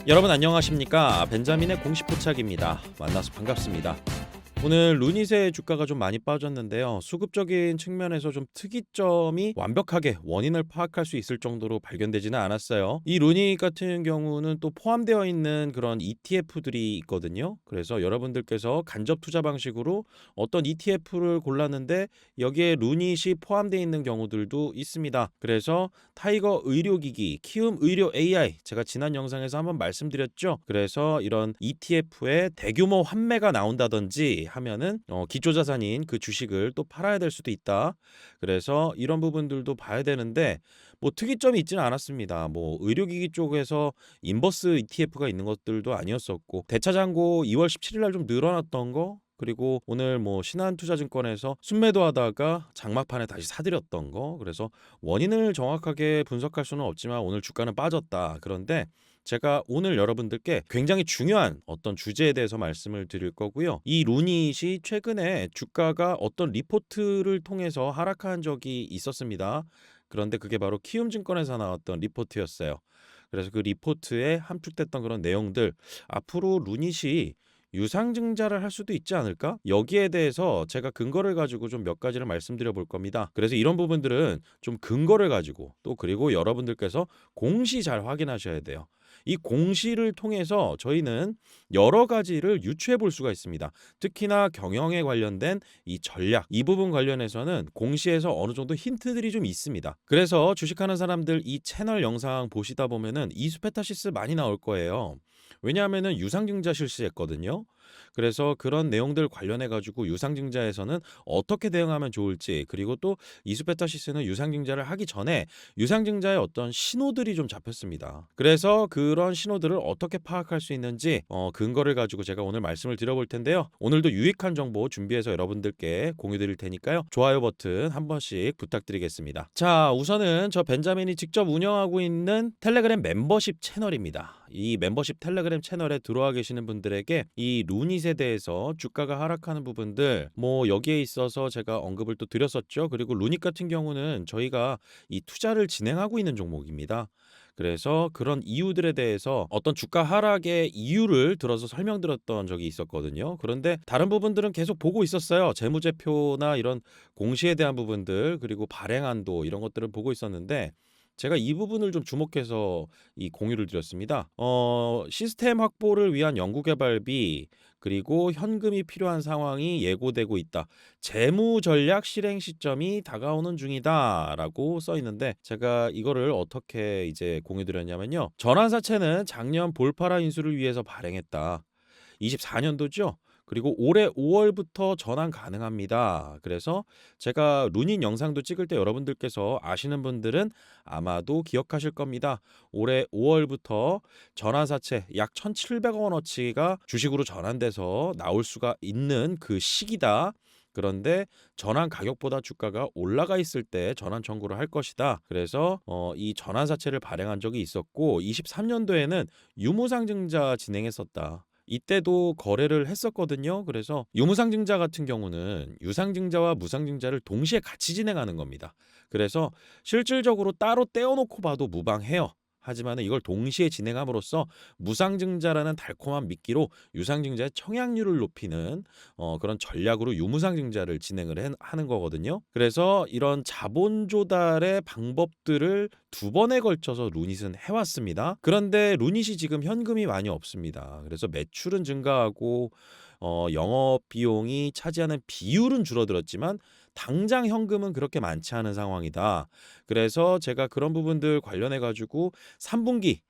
여러분 안녕하십니까? 벤자민의 공식 포착입니다. 만나서 반갑습니다. 오늘 루닛의 주가가 좀 많이 빠졌는데요. 수급적인 측면에서 좀 특이점이 완벽하게 원인을 파악할 수 있을 정도로 발견되지는 않았어요. 이 루닛 같은 경우는 또 포함되어 있는 그런 ETF들이 있거든요. 그래서 여러분들께서 간접 투자 방식으로 어떤 ETF를 골랐는데 여기에 루닛이 포함되어 있는 경우들도 있습니다. 그래서 타이거 의료기기, 키움 의료 AI 제가 지난 영상에서 한번 말씀드렸죠. 그래서 이런 ETF에 대규모 환매가 나온다든지 하면은 기초자산인 그 주식을 또 팔아야 될 수도 있다. 그래서 이런 부분들도 봐야 되는데 뭐 특이점이 있지는 않았습니다. 뭐 의료기기 쪽에서 인버스 ETF가 있는 것들도 아니었었고 대차장고 2월 17일 날 좀 늘어났던 거 그리고 오늘 뭐 신한투자증권에서 순매도 하다가 장막판에 다시 사들였던 거 그래서 원인을 정확하게 분석할 수는 없지만 오늘 주가는 빠졌다. 그런데 제가 오늘 여러분들께 굉장히 중요한 어떤 주제에 대해서 말씀을 드릴 거고요. 이 루닛이 최근에 주가가 어떤 리포트를 통해서 하락한 적이 있었습니다. 그런데 그게 바로 키움증권에서 나왔던 리포트였어요. 그래서 그 리포트에 함축됐던 그런 내용들 앞으로 루닛이 유상증자를 할 수도 있지 않을까? 여기에 대해서 제가 근거를 가지고 좀 몇 가지를 말씀드려 볼 겁니다. 그래서 이런 부분들은 좀 근거를 가지고 또 그리고 여러분들께서 공시 잘 확인하셔야 돼요. 이 공시를 통해서 저희는 여러 가지를 유추해 볼 수가 있습니다. 특히나 경영에 관련된 이 전략, 이 부분 관련해서는 공시에서 어느 정도 힌트들이 좀 있습니다. 그래서 주식하는 사람들 이 채널 영상 보시다 보면은 이수페타시스 많이 나올 거예요. 왜냐하면은 유상증자 실시했거든요. 그래서 그런 내용들 관련해 가지고 유상증자에서는 어떻게 대응하면 좋을지 그리고 또 이수페타시스는 유상증자를 하기 전에 유상증자의 어떤 신호들이 좀 잡혔습니다. 그래서 그런 신호들을 어떻게 파악할 수 있는지 근거를 가지고 제가 오늘 말씀을 드려볼 텐데요. 오늘도 유익한 정보 준비해서 여러분들께 공유 드릴 테니까요. 좋아요 버튼 한 번씩 부탁드리겠습니다. 자, 우선은 저 벤자민이 직접 운영하고 있는 텔레그램 멤버십 채널입니다. 이 멤버십 텔레그램 채널에 들어와 계시는 분들에게 이 루닛에 대해서 주가가 하락하는 부분들 뭐 여기에 있어서 제가 언급을 또 드렸었죠. 그리고 루닛 같은 경우는 저희가 이 투자를 진행하고 있는 종목입니다. 그래서 그런 이유들에 대해서 어떤 주가 하락의 이유를 들어서 설명드렸던 적이 있었거든요. 그런데 다른 부분들은 계속 보고 있었어요. 재무제표나 이런 공시에 대한 부분들 그리고 발행한도 이런 것들을 보고 있었는데 제가 이 부분을 좀 주목해서 이 공유를 드렸습니다. 시스템 확보를 위한 연구개발비 그리고 현금이 필요한 상황이 예고되고 있다. 재무 전략 실행 시점이 다가오는 중이다라고 써 있는데 제가 이거를 어떻게 이제 공유 드렸냐면요. 전환사채는 작년 볼파라 인수를 위해서 발행했다. 24년도죠. 그리고 올해 5월부터 전환 가능합니다. 그래서 제가 루닛 영상도 찍을 때 여러분들께서 아시는 분들은 아마도 기억하실 겁니다. 올해 5월부터 전환사채 약 1,700억 원어치가 주식으로 전환돼서 나올 수가 있는 그 시기다. 그런데 전환 가격보다 주가가 올라가 있을 때 전환 청구를 할 것이다. 그래서 이 전환사채를 발행한 적이 있었고 23년도에는 유무상증자 진행했었다. 이때도 거래를 했었거든요. 그래서 유무상증자 같은 경우는 유상증자와 무상증자를 동시에 같이 진행하는 겁니다. 그래서 실질적으로 따로 떼어놓고 봐도 무방해요. 하지만 이걸 동시에 진행함으로써 무상증자라는 달콤한 미끼로 유상증자의 청약률을 높이는 그런 전략으로 유무상증자를 진행을 하는 거거든요. 그래서 이런 자본 조달의 방법들을 두 번에 걸쳐서 루닛은 해왔습니다. 그런데 루닛이 지금 현금이 많이 없습니다. 그래서 매출은 증가하고 영업 비용이 차지하는 비율은 줄어들었지만 당장 현금은 그렇게 많지 않은 상황이다. 그래서 제가 그런 부분들 관련해 가지고 3분기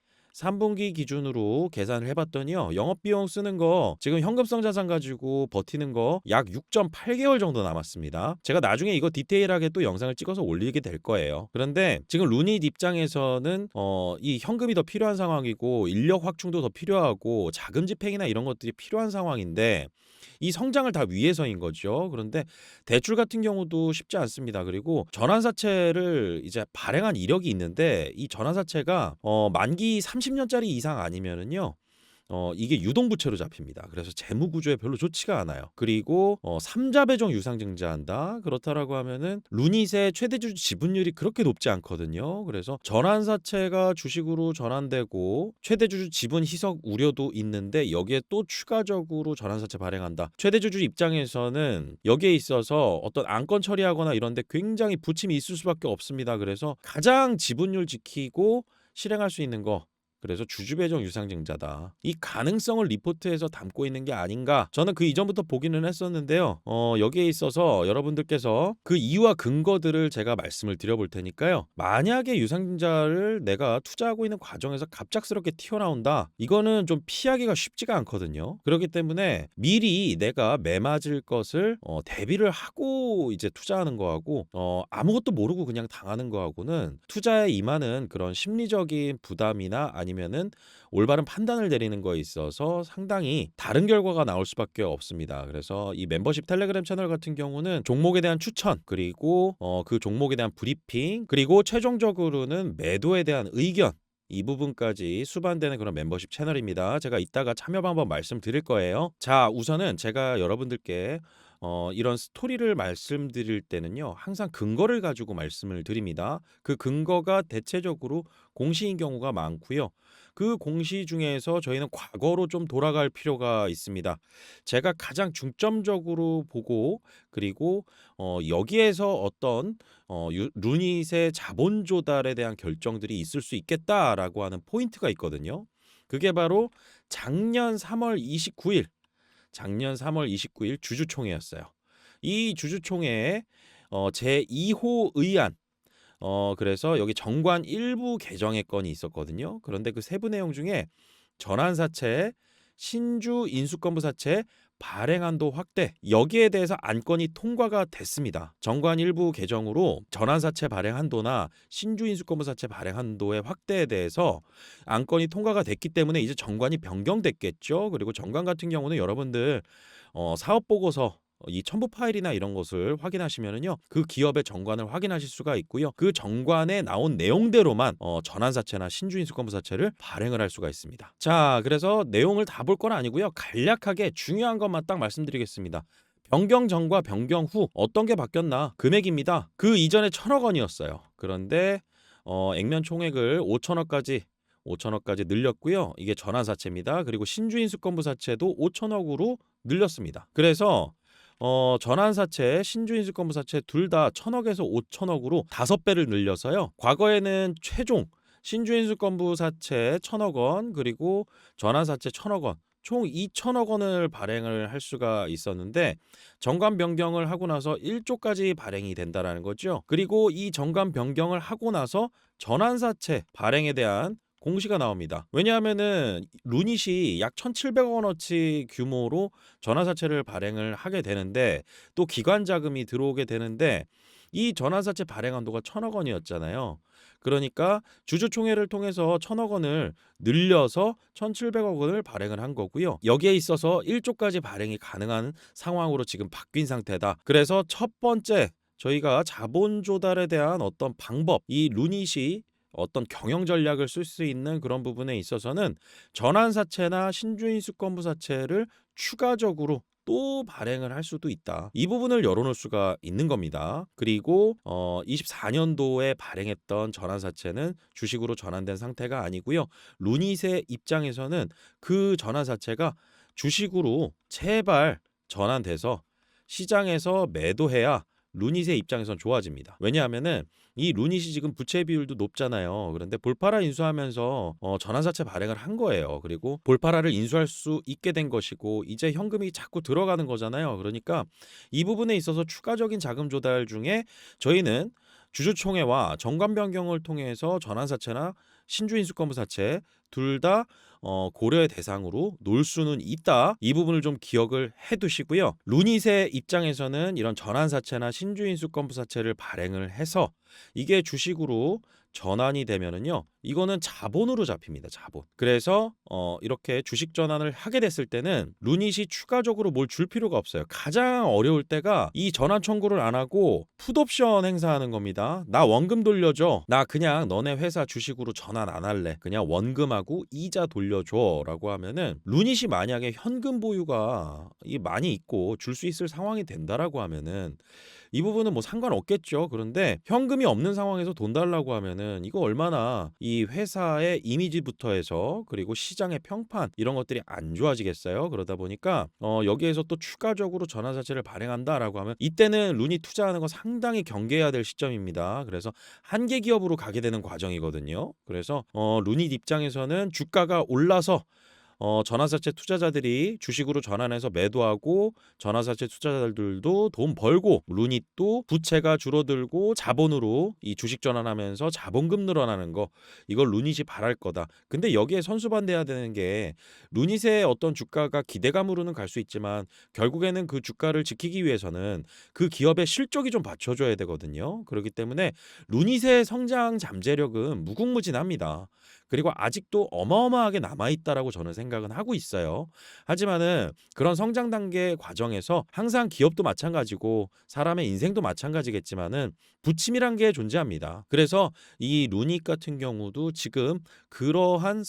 기준으로 계산을 해봤더니요. 영업비용 쓰는 거 지금 현금성 자산 가지고 버티는 거 약 6.8개월 정도 남았습니다. 제가 나중에 이거 디테일하게 또 영상을 찍어서 올리게 될 거예요. 그런데 지금 루닛 입장에서는 이 현금이 더 필요한 상황이고 인력 확충도 더 필요하고 자금 집행이나 이런 것들이 필요한 상황인데 이 성장을 다 위해서인 거죠. 그런데 대출 같은 경우도 쉽지 않습니다. 그리고 전환사채를 이제 발행한 이력이 있는데 이 전환사채가 만기 30년짜리 이상 아니면은요. 이게 유동부채로 잡힙니다. 그래서 재무 구조에 별로 좋지가 않아요. 그리고 삼자 배정 유상 증자한다. 그렇다라고 하면은 루닛의 최대주주 지분율이 그렇게 높지 않거든요. 그래서 전환사채가 주식으로 전환되고 최대주주 지분 희석 우려도 있는데 여기에 또 추가적으로 전환사채 발행한다. 최대주주 입장에서는 여기에 있어서 어떤 안건 처리하거나 이런데 굉장히 부침이 있을 수밖에 없습니다. 그래서 가장 지분율 지키고 실행할 수 있는 거, 그래서 주주배정 유상증자다. 이 가능성을 리포트에서 담고 있는 게 아닌가. 저는 그 이전부터 보기는 했었는데요. 여기에 있어서 여러분들께서 그 이유와 근거들을 제가 말씀을 드려볼 테니까요. 만약에 유상증자를 내가 투자하고 있는 과정에서 갑작스럽게 튀어나온다. 이거는 좀 피하기가 쉽지가 않거든요. 그렇기 때문에 미리 내가 매맞을 것을 대비를 하고 이제 투자하는 거하고 아무것도 모르고 그냥 당하는 거하고는 투자에 임하는 그런 심리적인 부담이나 아니면은 올바른 판단을 내리는 거에 있어서 상당히 다른 결과가 나올 수밖에 없습니다. 그래서 이 멤버십 텔레그램 채널 같은 경우는 종목에 대한 추천, 그리고 그 종목에 대한 브리핑, 그리고 최종적으로는 매도에 대한 의견, 이 부분까지 수반되는 그런 멤버십 채널입니다. 제가 이따가 참여 방법 말씀드릴 거예요. 자, 우선은 제가 여러분들께 이런 스토리를 말씀드릴 때는요, 항상 근거를 가지고 말씀을 드립니다. 그 근거가 대체적으로 공시인 경우가 많고요. 그 공시 중에서 저희는 과거로 좀 돌아갈 필요가 있습니다. 제가 가장 중점적으로 보고, 그리고 여기에서 어떤 루닛의 자본 조달에 대한 결정들이 있을 수 있겠다라고 하는 포인트가 있거든요. 그게 바로 작년 3월 29일 주주총회였어요. 이 주주총회에 제2호 의안, 그래서 여기 정관 일부 개정의 건이 있었거든요. 그런데 그 세부 내용 중에 전환사채, 신주 인수권부사채 발행 한도 확대, 여기에 대해서 안건이 통과가 됐습니다. 정관 일부 개정으로 전환사채 발행 한도나 신주 인수권부사채 발행 한도의 확대에 대해서 안건이 통과가 됐기 때문에 이제 정관이 변경됐겠죠. 그리고 정관 같은 경우는 여러분들 사업보고서 이 첨부 파일이나 이런 것을 확인하시면은요, 그 기업의 정관을 확인하실 수가 있고요. 그 정관에 나온 내용대로만 전환사채나 신주인수권부사채를 발행을 할 수가 있습니다. 자, 그래서 내용을 다 볼 건 아니고요. 간략하게 중요한 것만 딱 말씀드리겠습니다. 변경 전과 변경 후 어떤 게 바뀌었나? 금액입니다. 그 이전에 1,000억 원이었어요. 그런데 액면 총액을 5천억까지 늘렸고요. 이게 전환사채입니다. 그리고 신주인수권부사채도 5천억으로 늘렸습니다. 그래서 전환사채, 신주인수권부사채 둘 다 1,000억에서 5천억으로 5배를 늘려서요. 과거에는 최종 신주인수권부사채 1,000억 원, 그리고 전환사채 1,000억 원, 총 2천억 원을 발행을 할 수가 있었는데 정관 변경을 하고 나서 1조까지 발행이 된다라는 거죠. 그리고 이 정관 변경을 하고 나서 전환사채 발행에 대한 공시가 나옵니다. 왜냐하면은 루닛이 약 1,700억 원어치 규모로 전환사채를 발행을 하게 되는데 또 기관 자금이 들어오게 되는데 이 전환사채 발행 한도가 1,000억 원이었잖아요. 그러니까 주주총회를 통해서 1,000억 원을 늘려서 1,700억 원을 발행을 한 거고요. 여기에 있어서 1조까지 발행이 가능한 상황으로 지금 바뀐 상태다. 그래서 첫 번째 저희가 자본 조달에 대한 어떤 방법, 이 루닛이 어떤 경영 전략을 쓸 수 있는 그런 부분에 있어서는 전환사채나 신주인수권부사채를 추가적으로 또 발행을 할 수도 있다. 이 부분을 열어놓을 수가 있는 겁니다. 그리고 24년도에 발행했던 전환사채는 주식으로 전환된 상태가 아니고요. 루닛의 입장에서는 그 전환사채가 주식으로 제발 전환돼서 시장에서 매도해야 루닛의 입장에선 좋아집니다. 왜냐하면은 이 루닛이 지금 부채 비율도 높잖아요. 그런데 볼파라 인수하면서 전환사채 발행을 한 거예요. 그리고 볼파라를 인수할 수 있게 된 것이고 이제 현금이 자꾸 들어가는 거잖아요. 그러니까 이 부분에 있어서 추가적인 자금 조달 중에 저희는 주주총회와 정관 변경을 통해서 전환사채나 신주인수권부사채 둘 다 고려의 대상으로 놓을 수는 있다. 이 부분을 좀 기억을 해두시고요. 루닛의 입장에서는 이런 전환사채나 신주인수권부사채를 발행을 해서 이게 주식으로 전환이 되면은요, 이거는 자본으로 잡힙니다. 자본. 그래서 이렇게 주식 전환을 하게 됐을 때는 루닛이 추가적으로 뭘 줄 필요가 없어요. 가장 어려울 때가 이 전환 청구를 안 하고 풋옵션 행사하는 겁니다. 나 원금 돌려줘. 나 그냥 너네 회사 주식으로 전환 안 할래. 그냥 원금하고 이자 돌려줘라고 하면은 루닛이 만약에 현금 보유가 많이 있고 줄 수 있을 상황이 된다라고 하면은 이 부분은 뭐 상관없겠죠. 그런데 현금이 없는 상황에서 돈 달라고 하면은 이거 얼마나 이 회사의 이미지부터 해서 그리고 시장의 평판 이런 것들이 안 좋아지겠어요. 그러다 보니까 여기에서 또 추가적으로 전환사채를 발행한다라고 하면 이때는 루니 투자하는 거 상당히 경계해야 될 시점입니다. 그래서 한계 기업으로 가게 되는 과정이거든요. 그래서 루닛 입장에서는 주가가 올라서 전환사채 투자자들이 주식으로 전환해서 매도하고 전환사채 투자자들도 돈 벌고 루닛도 부채가 줄어들고 자본으로 이 주식 전환하면서 자본금 늘어나는 거 이걸 루닛이 바랄 거다. 근데 여기에 선수반대해야 되는 게 루닛의 어떤 주가가 기대감으로는 갈 수 있지만 결국에는 그 주가를 지키기 위해서는 그 기업의 실적이 좀 받쳐줘야 되거든요. 그렇기 때문에 루닛의 성장 잠재력은 무궁무진합니다. 그리고 아직도 어마어마하게 남아있다라고 저는 생각은 하고 있어요. 하지만은 그런 성장 단계 과정에서 항상 기업도 마찬가지고 사람의 인생도 마찬가지겠지만은 부침이란 게 존재합니다. 그래서 이 루닛 같은 경우도 지금 그러한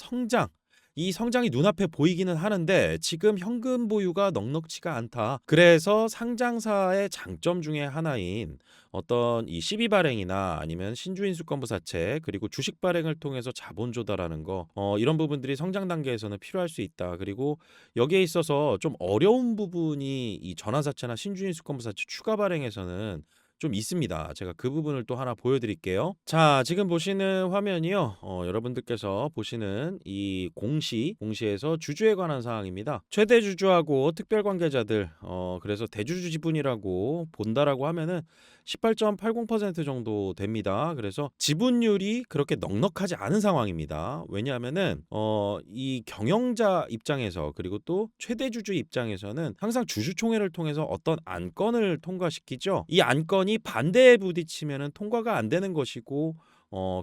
이 성장이 눈앞에 보이기는 하는데 지금 현금 보유가 넉넉치가 않다. 그래서 상장사의 장점 중에 하나인 어떤 이 시비 발행이나 아니면 신주인수권부 사채 그리고 주식 발행을 통해서 자본 조달하는 거 이런 부분들이 성장 단계에서는 필요할 수 있다. 그리고 여기에 있어서 좀 어려운 부분이 이 전환사채나 신주인수권부 사채 추가 발행에서는 좀 있습니다. 제가 그 부분을 또 하나 보여드릴게요. 자, 지금 보시는 화면이요. 여러분들께서 보시는 이 공시에서 주주에 관한 사항입니다. 최대 주주하고 특별 관계자들, 그래서 대주주 지분이라고 본다라고 하면은 18.80% 정도 됩니다. 그래서 지분율이 그렇게 넉넉하지 않은 상황입니다. 왜냐하면은 이 경영자 입장에서 그리고 또 최대 주주 입장에서는 항상 주주총회를 통해서 어떤 안건을 통과시키죠. 이 안건이 반대에 부딪히면은 통과가 안 되는 것이고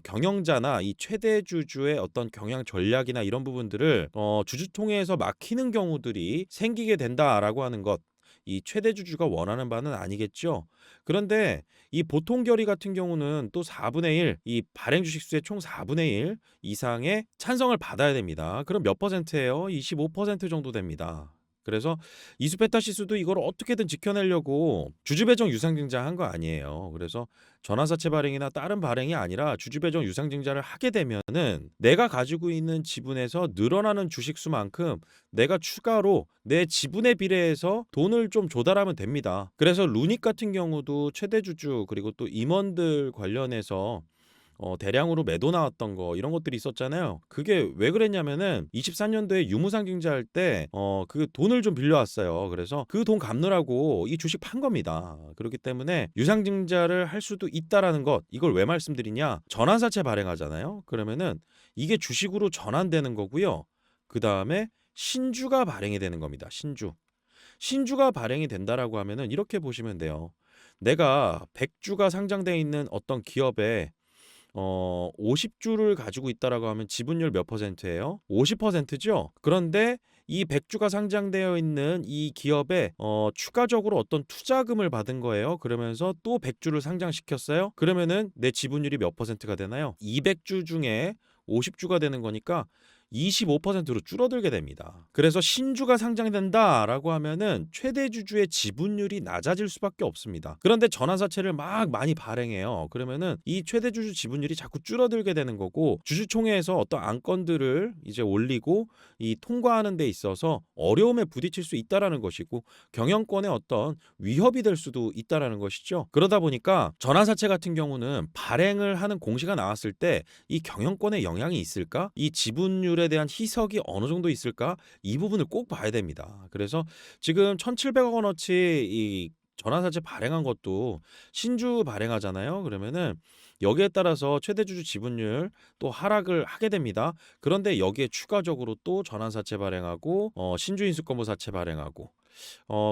경영자나 이 최대 주주의 어떤 경영 전략이나 이런 부분들을 주주총회에서 막히는 경우들이 생기게 된다라고 하는 것. 이 최대 주주가 원하는 바는 아니겠죠. 그런데 이 보통 결의 같은 경우는 또 4분의 1, 이 발행 주식수의 총 4분의 1 이상의 찬성을 받아야 됩니다. 그럼 몇 퍼센트예요? 25% 정도 됩니다. 그래서 이수페타 시수도 이걸 어떻게든 지켜내려고 주주배정 유상증자 한 거 아니에요. 그래서 전환사채 발행이나 다른 발행이 아니라 주주배정 유상증자를 하게 되면은 내가 가지고 있는 지분에서 늘어나는 주식수만큼 내가 추가로 내 지분에 비례해서 돈을 좀 조달하면 됩니다. 그래서 루닛 같은 경우도 최대 주주 그리고 또 임원들 관련해서 대량으로 매도 나왔던 거 이런 것들이 있었잖아요. 그게 왜 그랬냐면은 24년도에 유무상증자할 때 그 돈을 좀 빌려왔어요. 그래서 그 돈 갚느라고 이 주식 판 겁니다. 그렇기 때문에 유상증자를 할 수도 있다라는 것 이걸 왜 말씀드리냐? 전환사채 발행하잖아요. 그러면은 이게 주식으로 전환되는 거고요. 그 다음에 신주가 발행이 되는 겁니다. 신주가 발행이 된다라고 하면은 이렇게 보시면 돼요. 내가 100주가 상장돼 있는 어떤 기업에 50주를 가지고 있다라고 하면 지분율 몇 퍼센트예요? 50%죠. 그런데 이 100주가 상장되어 있는 이 기업에 추가적으로 어떤 투자금을 받은 거예요. 그러면서 또 100주를 상장시켰어요. 그러면은 내 지분율이 몇 퍼센트가 되나요? 200주 중에 50주가 되는 거니까 25%로 줄어들게 됩니다. 그래서 신주가 상장된다라고 하면은 최대 주주의 지분율이 낮아질 수밖에 없습니다. 그런데 전환사채를 막 많이 발행해요. 그러면은 이 최대 주주 지분율이 자꾸 줄어들게 되는 거고 주주총회에서 어떤 안건들을 이제 올리고 이 통과하는 데 있어서 어려움에 부딪힐 수 있다라는 것이고 경영권의 어떤 위협이 될 수도 있다라는 것이죠. 그러다 보니까 전환사채 같은 경우는 발행을 하는 공시가 나왔을 때 이 경영권에 영향이 있을까? 이 지분율에 대한 희석이 어느 정도 있을까? 이 부분을 꼭 봐야 됩니다. 그래서 지금 1,700억 원어치 이 전환사채 발행한 것도 신주 발행하잖아요. 그러면은 여기에 따라서 최대주주 지분율 또 하락을 하게 됩니다. 그런데 여기에 추가적으로 또 전환사채 발행하고 신주인수권부 사채 발행하고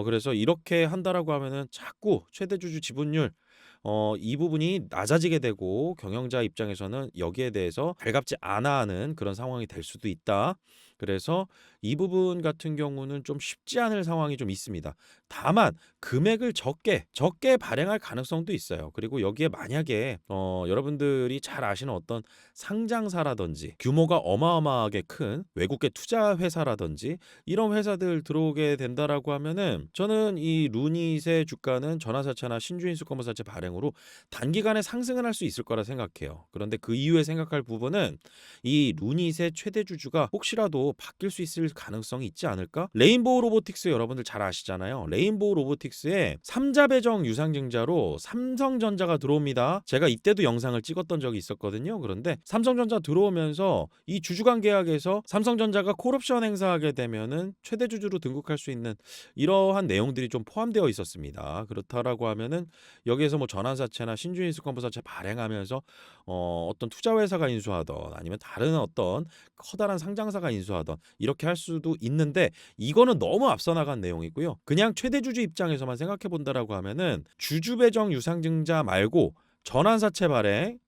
그래서 이렇게 한다라고 하면은 자꾸 최대주주 지분율 이 부분이 낮아지게 되고 경영자 입장에서는 여기에 대해서 달갑지 않아 하는 그런 상황이 될 수도 있다. 그래서 이 부분 같은 경우는 좀 쉽지 않을 상황이 좀 있습니다. 다만 금액을 적게 발행할 가능성도 있어요. 그리고 여기에 만약에 여러분들이 잘 아시는 어떤 상장사라든지 규모가 어마어마하게 큰 외국계 투자 회사라든지 이런 회사들 들어오게 된다라고 하면은 저는 이 루닛의 주가는 전환사채나 신주인수권부사채 발행으로 단기간에 상승을 할 수 있을 거라 생각해요. 그런데 그 이후에 생각할 부분은 이 루닛의 최대 주주가 혹시라도 바뀔 수 있을 가능성이 있지 않을까? 레인보우 로보틱스 여러분들 잘 아시잖아요. 레인보우 로보틱스에 삼자 배정 유상증자로 삼성전자가 들어옵니다. 제가 이때도 영상을 찍었던 적이 있었거든요. 그런데 삼성전자 들어오면서 이 주주간 계약에서 삼성전자가 콜옵션 행사하게 되면은 최대 주주로 등극할 수 있는 이러한 내용들이 좀 포함되어 있었습니다. 그렇다라고 하면은 여기에서 뭐 전환사채나 신주인수권부사채 발행하면서 어떤 투자회사가 인수하던 아니면 다른 어떤 커다란 상장사가 인수하던 이렇게 할 수도 있는데 이거는 너무 앞서 나간 내용이고요. 그냥 최대 주주 입장에서만 생각해 본다라고 하면은 주주 배정 유상증자 말고 전환사채 발행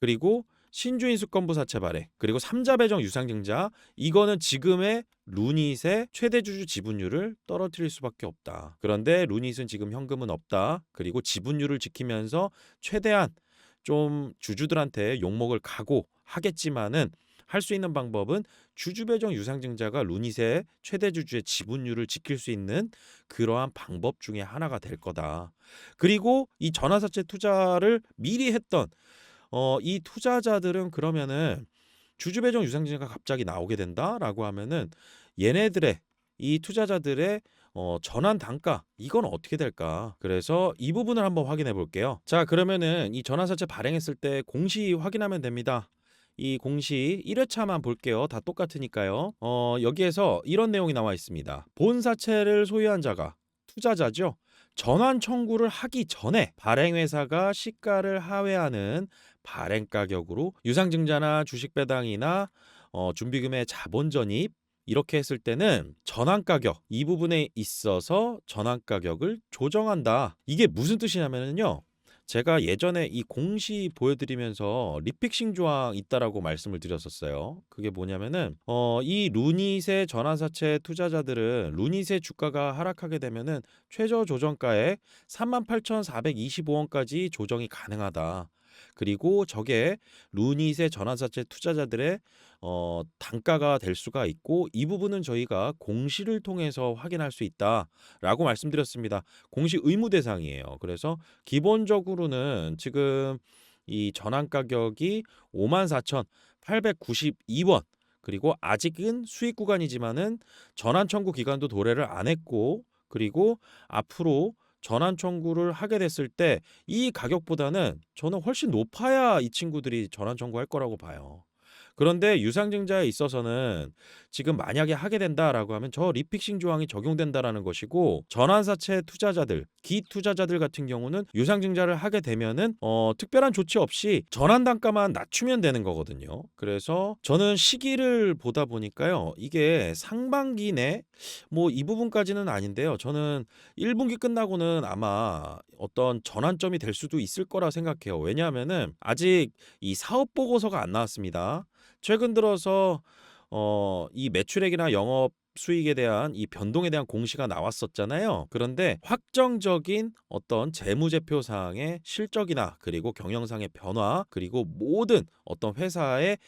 그리고 신주인수권부 사채 발행 그리고 삼자 배정 유상증자 이거는 지금의 루닛의 최대 주주 지분율을 떨어뜨릴 수밖에 없다. 그런데 루닛은 지금 현금은 없다. 그리고 지분율을 지키면서 최대한 좀 주주들한테 욕먹을 각오하겠지만은 할 수 있는 방법은 주주 배정 유상증자가 루닛의 최대 주주의 지분율을 지킬 수 있는 그러한 방법 중에 하나가 될 거다. 그리고 이 전환사채 투자를 미리 했던 이 투자자들은 그러면은 주주 배정 유상증자가 갑자기 나오게 된다라고 하면은 얘네들의 이 투자자들의 전환 단가 이건 어떻게 될까? 그래서 이 부분을 한번 확인해 볼게요. 자, 그러면은 이 전환사채 발행했을 때 공시 확인하면 됩니다. 이 공시 1회차만 볼게요. 다 똑같으니까요. 여기에서 이런 내용이 나와 있습니다. 본 사채를 소유한 자가 투자자죠. 전환 청구를 하기 전에 발행회사가 시가를 하회하는 발행 가격으로 유상증자나 주식 배당이나 준비금의 자본 전입 이렇게 했을 때는 전환 가격 이 부분에 있어서 전환 가격을 조정한다. 이게 무슨 뜻이냐면요. 제가 예전에 이 공시 보여드리면서 리픽싱 조항 있다라고 말씀을 드렸었어요. 그게 뭐냐면은 이 루닛의 전환사채 투자자들은 루닛의 주가가 하락하게 되면은 최저 조정가에 38,425원까지 조정이 가능하다. 그리고 저게 루닛의 전환사채 투자자들의 단가가 될 수가 있고 이 부분은 저희가 공시를 통해서 확인할 수 있다라고 말씀드렸습니다. 공시 의무 대상이에요. 그래서 기본적으로는 지금 이 전환 가격이 54,892원 그리고 아직은 수익 구간이지만은 전환 청구 기간도 도래를 안 했고 그리고 앞으로 전환 청구를 하게 됐을 때 이 가격보다는 저는 훨씬 높아야 이 친구들이 전환 청구할 거라고 봐요. 그런데 유상증자에 있어서는 지금 만약에 하게 된다라고 하면 저 리픽싱 조항이 적용된다라는 것이고 전환사채 투자자들, 기투자자들 같은 경우는 유상증자를 하게 되면은 특별한 조치 없이 전환 단가만 낮추면 되는 거거든요. 그래서 저는 시기를 보다 보니까요. 이게 상반기 내 뭐 이 부분까지는 아닌데요. 저는 1분기 끝나고는 아마 어떤 전환점이 될 수도 있을 거라 생각해요. 왜냐하면은 아직 이 사업 보고서가 안 나왔습니다. 최근 들어서 이 매출액이나 영업 수익에 대한 이 변동에 대한 공시가 나왔었잖아요. 그런데 확정적인 어떤 재무제표 사항의 실적이나 그리고 경영상의 변화 그리고 모든 어떤 회사의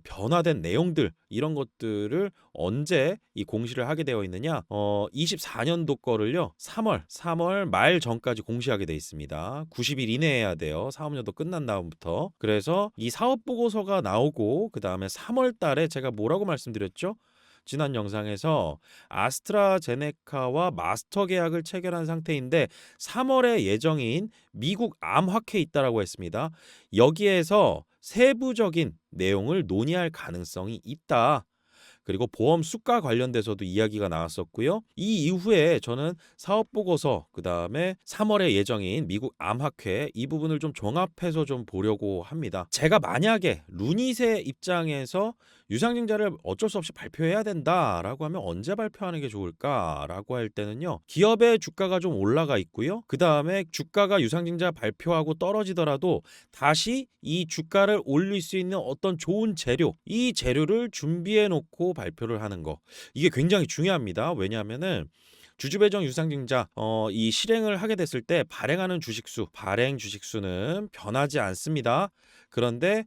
변화된 내용들 이런 것들을 언제 이 공시를 하게 되어 있느냐? 24년도 거를요. 3월 말 전까지 공시하게 돼 있습니다. 90일 이내에 해야 돼요. 사업년도 끝난 다음부터. 그래서 이 사업 보고서가 나오고 그다음에 3월 달에 제가 뭐라고 말씀드렸죠? 지난 영상에서 아스트라제네카와 마스터 계약을 체결한 상태인데 3월에 예정인 미국 암화폐에 있다라고 했습니다. 여기에서 세부적인 내용을 논의할 가능성이 있다. 그리고 보험 수가 관련돼서도 이야기가 나왔었고요. 이 이후에 저는 사업 보고서 그다음에 3월에 예정인 미국 암학회 이 부분을 좀 종합해서 좀 보려고 합니다. 제가 만약에 루닛의 입장에서 유상증자를 어쩔 수 없이 발표해야 된다라고 하면 언제 발표하는 게 좋을까라고 할 때는요. 기업의 주가가 좀 올라가 있고요. 그다음에 주가가 유상증자 발표하고 떨어지더라도 다시 이 주가를 올릴 수 있는 어떤 좋은 재료, 이 재료를 준비해 놓고 발표를 하는 거. 이게 굉장히 중요합니다. 왜냐하면은 주주배정 유상증자 이 실행을 하게 됐을 때 발행하는 주식수, 발행 주식수는 변하지 않습니다. 그런데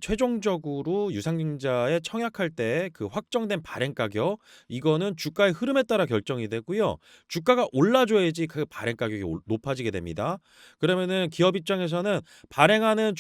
최종적으로 유상증자에 청약할 때 그 확정된 발행 가격 이거는 주가의 흐름에 따라 결정이 되고요. 주가가 올라줘야지 그 발행 가격이 높아지게 됩니다. 그러면은 기업 입장에서는 발행하는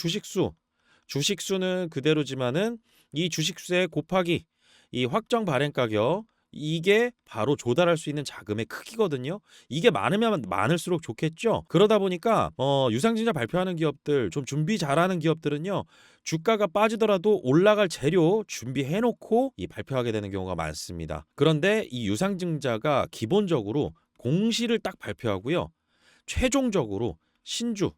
주식수는 그대로지만은 이 주식수에 곱하기 이 확정 발행 가격 이게 바로 조달할 수 있는 자금의 크기거든요. 이게 많으면 많을수록 좋겠죠. 그러다 보니까 유상증자 발표하는 기업들, 좀 준비 잘하는 기업들은요. 주가가 빠지더라도 올라갈 재료 준비해 놓고 이 발표하게 되는 경우가 많습니다. 그런데 이 유상증자가 기본적으로 공시를 딱 발표하고요. 최종적으로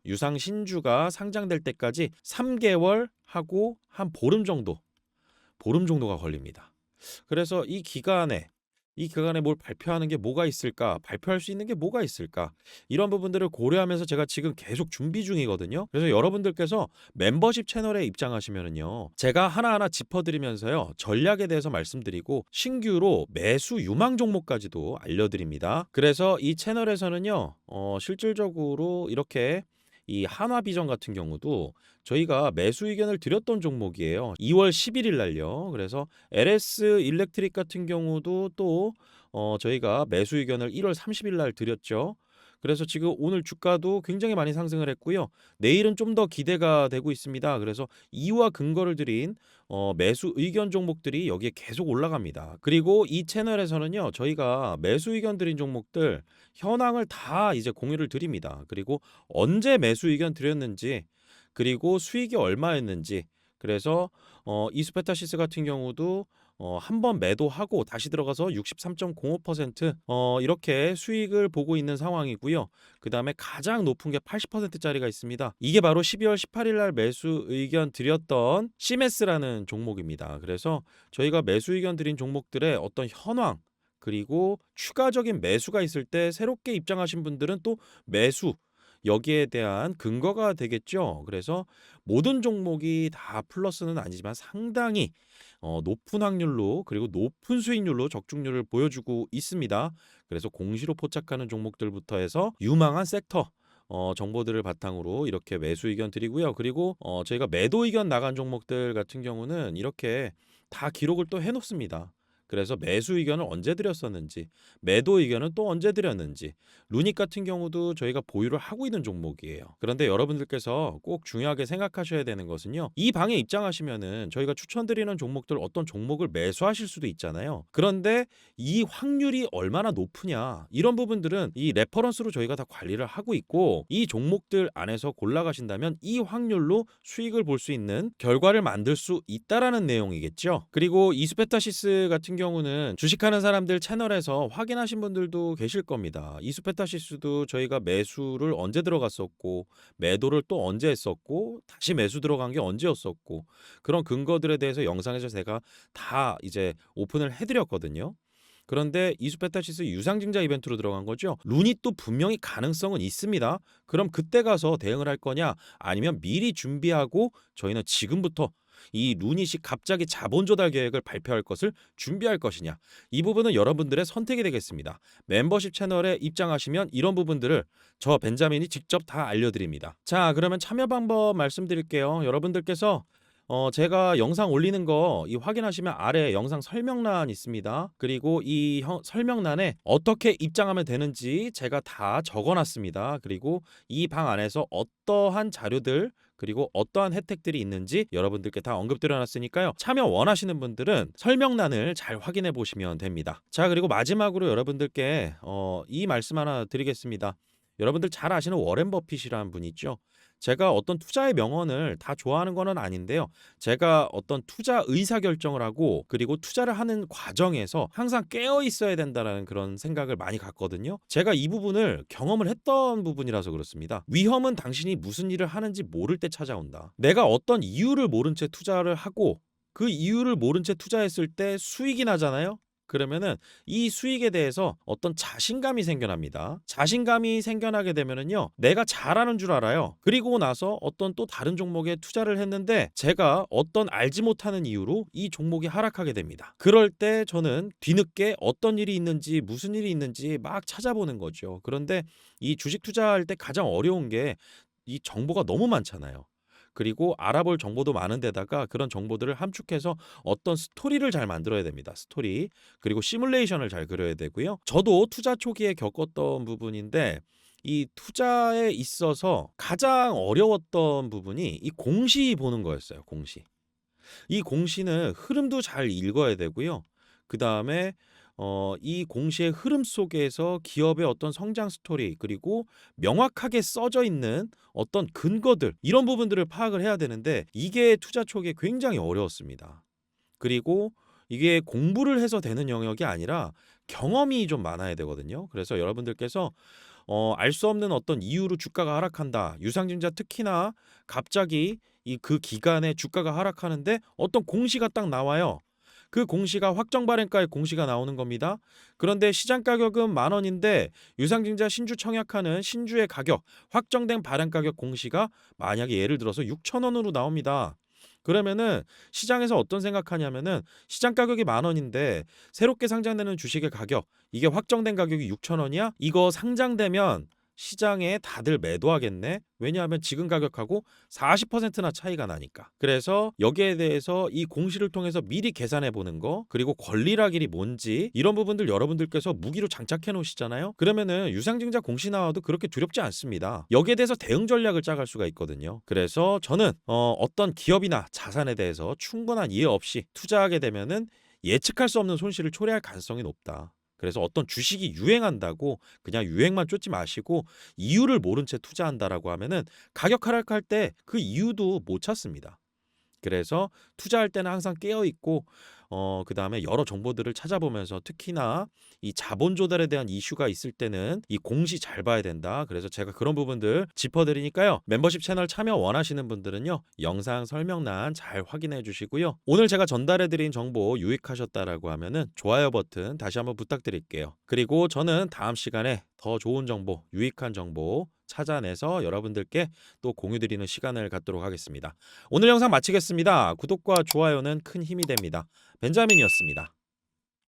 유상 신주가 상장될 때까지 3개월 하고 한 보름 정도가 걸립니다. 그래서 이 기간에 뭘 발표하는 게 뭐가 있을까? 발표할 수 있는 게 뭐가 있을까? 이런 부분들을 고려하면서 제가 지금 계속 준비 중이거든요. 그래서 여러분들께서 멤버십 채널에 입장하시면은요. 제가 하나하나 짚어드리면서요. 전략에 대해서 말씀드리고 신규로 매수 유망 종목까지도 알려드립니다. 그래서 이 채널에서는요. 실질적으로 이렇게 이 한화비전 같은 경우도 저희가 매수 의견을 드렸던 종목이에요. 2월 11일 날요. 그래서 LS 일렉트릭 같은 경우도 또 저희가 매수 의견을 1월 30일 날 드렸죠. 그래서 지금 오늘 주가도 굉장히 많이 상승을 했고요. 내일은 좀 더 기대가 되고 있습니다. 그래서 이유와 근거를 드린 매수 의견 종목들이 여기에 계속 올라갑니다. 그리고 이 채널에서는요. 저희가 매수 의견 드린 종목들 현황을 다 이제 공유를 드립니다. 그리고 언제 매수 의견 드렸는지 그리고 수익이 얼마였는지 그래서 이스페타시스 같은 경우도 한 번 매도하고 다시 들어가서 63.05% 이렇게 수익을 보고 있는 상황이고요. 그다음에 가장 높은 게 80%짜리가 있습니다. 이게 바로 12월 18일 날 매수 의견 드렸던 CMS라는 종목입니다. 그래서 저희가 매수 의견 드린 종목들의 어떤 현황 그리고 추가적인 매수가 있을 때 새롭게 입장하신 분들은 또 매수 여기에 대한 근거가 되겠죠. 그래서 모든 종목이 다 플러스는 아니지만 상당히 높은 확률로 그리고 높은 수익률로 적중률을 보여주고 있습니다. 그래서 공시로 포착하는 종목들부터 해서 유망한 섹터 정보들을 바탕으로 이렇게 매수 의견 드리고요. 그리고 저희가 매도 의견 나간 종목들 같은 경우는 이렇게 다 기록을 또 해놓습니다. 그래서 매수 의견을 언제 드렸었는지, 매도 의견은 또 언제 드렸는지, 루닉 같은 경우도 저희가 보유를 하고 있는 종목이에요. 그런데 여러분들께서 꼭 중요하게 생각하셔야 되는 것은요. 이 방에 입장하시면은 저희가 추천드리는 종목들 어떤 종목을 매수하실 수도 있잖아요. 그런데 이 확률이 얼마나 높으냐 이런 부분들은 이 레퍼런스로 저희가 다 관리를 하고 있고 이 종목들 안에서 골라가신다면 이 확률로 수익을 볼 수 있는 결과를 만들 수 있다라는 내용이겠죠. 그리고 이스페타시스 같은 경우는 주식하는 사람들 채널에서 확인하신 분들도 계실 겁니다. 이스페타시스도 저희가 매수를 언제 들어갔었고 매도를 또 언제 했었고 다시 매수 들어간 게 언제였었고 그런 근거들에 대해서 영상에서 제가 다 이제 오픈을 해드렸거든요. 그런데 이수페타시스 유상증자 이벤트로 들어간 거죠. 루닛도 분명히 가능성은 있습니다. 그럼 그때 가서 대응을 할 거냐 아니면 미리 준비하고 저희는 지금부터 이 루닛이 갑자기 자본 조달 계획을 발표할 것을 준비할 것이냐 이 부분은 여러분들의 선택이 되겠습니다. 멤버십 채널에 입장하시면 이런 부분들을 저 벤자민이 직접 다 알려드립니다. 자 그러면 참여 방법 말씀드릴게요. 여러분들께서 제가 영상 올리는 거 확인하시면 아래 영상 설명란 있습니다. 그리고 이 설명란에 어떻게 입장하면 되는지 제가 다 적어놨습니다. 그리고 이 방 안에서 어떠한 자료들 그리고 어떠한 혜택들이 있는지 여러분들께 다 언급드려놨으니까요. 참여 원하시는 분들은 설명란을 잘 확인해 보시면 됩니다. 자 그리고 마지막으로 여러분들께 이 말씀 하나 드리겠습니다. 여러분들 잘 아시는 워렌 버핏이라는 분 있죠. 제가 어떤 투자의 명언을 다 좋아하는 건 아닌데요. 제가 어떤 투자 의사결정을 하고 그리고 투자를 하는 과정에서 항상 깨어 있어야 된다는 그런 생각을 많이 갖거든요. 제가 이 부분을 경험을 했던 부분이라서 그렇습니다. 위험은 당신이 무슨 일을 하는지 모를 때 찾아온다. 내가 어떤 이유를 모른 채 투자를 하고 그 이유를 모른 채 투자했을 때 수익이 나잖아요. 그러면은 이 수익에 대해서 어떤 자신감이 생겨납니다. 자신감이 생겨나게 되면은요, 내가 잘하는 줄 알아요. 그리고 나서 어떤 또 다른 종목에 투자를 했는데 제가 어떤 알지 못하는 이유로 이 종목이 하락하게 됩니다. 그럴 때 저는 뒤늦게 어떤 일이 있는지 무슨 일이 있는지 막 찾아보는 거죠. 그런데 이 주식 투자할 때 가장 어려운 게 이 정보가 너무 많잖아요. 그리고 알아볼 정보도 많은데다가 그런 정보들을 함축해서 어떤 스토리를 잘 만들어야 됩니다. 스토리. 그리고 시뮬레이션을 잘 그려야 되고요. 저도 투자 초기에 겪었던 부분인데 이 투자에 있어서 가장 어려웠던 부분이 이 공시 보는 거였어요. 공시. 이 공시는 흐름도 잘 읽어야 되고요. 그다음에 이 공시의 흐름 속에서 기업의 어떤 성장 스토리 그리고 명확하게 써져 있는 어떤 근거들 이런 부분들을 파악을 해야 되는데 이게 투자 초기에 굉장히 어려웠습니다. 그리고 이게 공부를 해서 되는 영역이 아니라 경험이 좀 많아야 되거든요. 그래서 여러분들께서 알 수 없는 어떤 이유로 주가가 하락한다. 유상증자 특히나 갑자기 그 기간에 주가가 하락하는데 어떤 공시가 딱 나와요. 그 공시가 확정 발행가의 공시가 나오는 겁니다. 그런데 시장 가격은 10,000원인데 유상증자 신주 청약하는 신주의 가격, 확정된 발행 가격 공시가 만약에 예를 들어서 6,000원으로 나옵니다. 그러면은 시장에서 어떤 생각하냐면은 시장 가격이 10,000원인데 새롭게 상장되는 주식의 가격 이게 확정된 가격이 6,000원이야? 이거 상장되면 시장에 다들 매도하겠네? 왜냐하면 지금 가격하고 40%나 차이가 나니까. 그래서 여기에 대해서 이 공시를 통해서 미리 계산해 보는 거, 그리고 권리락일이 뭔지 이런 부분들 여러분들께서 무기로 장착해 놓으시잖아요. 그러면은 유상증자 공시 나와도 그렇게 두렵지 않습니다. 여기에 대해서 대응 전략을 짜갈 수가 있거든요. 그래서 저는 어떤 기업이나 자산에 대해서 충분한 이해 없이 투자하게 되면은 예측할 수 없는 손실을 초래할 가능성이 높다. 그래서 어떤 주식이 유행한다고 그냥 유행만 쫓지 마시고 이유를 모른 채 투자한다라고 하면은 가격 하락할 때 그 이유도 못 찾습니다. 그래서 투자할 때는 항상 깨어 있고 그다음에 여러 정보들을 찾아보면서 특히나 이 자본 조달에 대한 이슈가 있을 때는 이 공시 잘 봐야 된다. 그래서 제가 그런 부분들 짚어드리니까요. 멤버십 채널 참여 원하시는 분들은요. 영상 설명란 잘 확인해 주시고요. 오늘 제가 전달해드린 정보 유익하셨다라고 하면은 좋아요 버튼 다시 한번 부탁드릴게요. 그리고 저는 다음 시간에 더 좋은 정보, 유익한 정보 찾아내서 여러분들께 또 공유드리는 시간을 갖도록 하겠습니다. 오늘 영상 마치겠습니다. 구독과 좋아요는 큰 힘이 됩니다. 벤자민이었습니다.